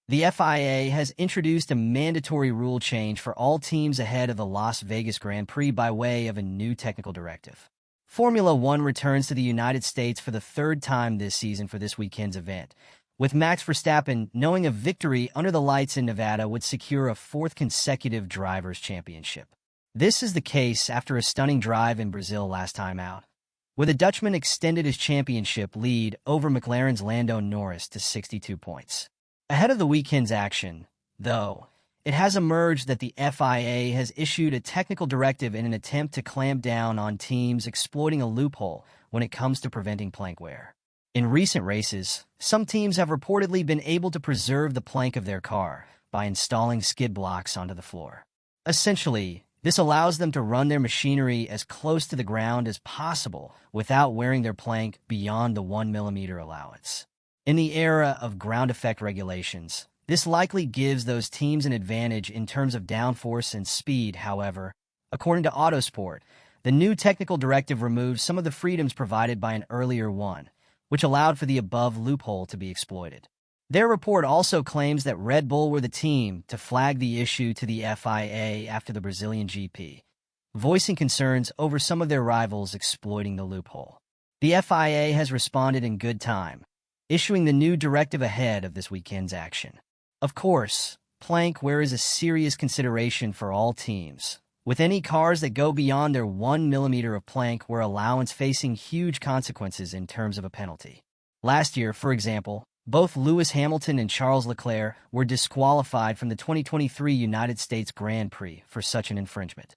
The FIA has introduced a mandatory rule change for all teams ahead of the Las Vegas Grand Prix by way of a new technical directive. Formula One returns to the United States for the third time this season for this weekend's event, with Max Verstappen knowing a victory under the lights in Nevada would secure a fourth consecutive Drivers' Championship. This is the case after a stunning drive in Brazil last time out, where the Dutchman extended his championship lead over McLaren's Lando Norris to 62 points. Ahead of the weekend's action, though, it has emerged that the FIA has issued a technical directive in an attempt to clamp down on teams exploiting a loophole when it comes to preventing plank wear. In recent races, some teams have reportedly been able to preserve the plank of their car by installing skid blocks onto the floor. Essentially, this allows them to run their machinery as close to the ground as possible without wearing their plank beyond the 1 millimeter allowance. In the era of ground effect regulations, this likely gives those teams an advantage in terms of downforce and speed. However, according to Autosport, the new technical directive removes some of the freedoms provided by an earlier one, which allowed for the above loophole to be exploited. Their report also claims that Red Bull were the team to flag the issue to the FIA after the Brazilian GP, voicing concerns over some of their rivals exploiting the loophole. The FIA has responded in good time, issuing the new directive ahead of this weekend's action. Of course, plank wear is a serious consideration for all teams, with any cars that go beyond their 1 millimeter of plank wear allowance facing huge consequences in terms of a penalty. Last year, for example, both Lewis Hamilton and Charles Leclerc were disqualified from the 2023 United States Grand Prix for such an infringement.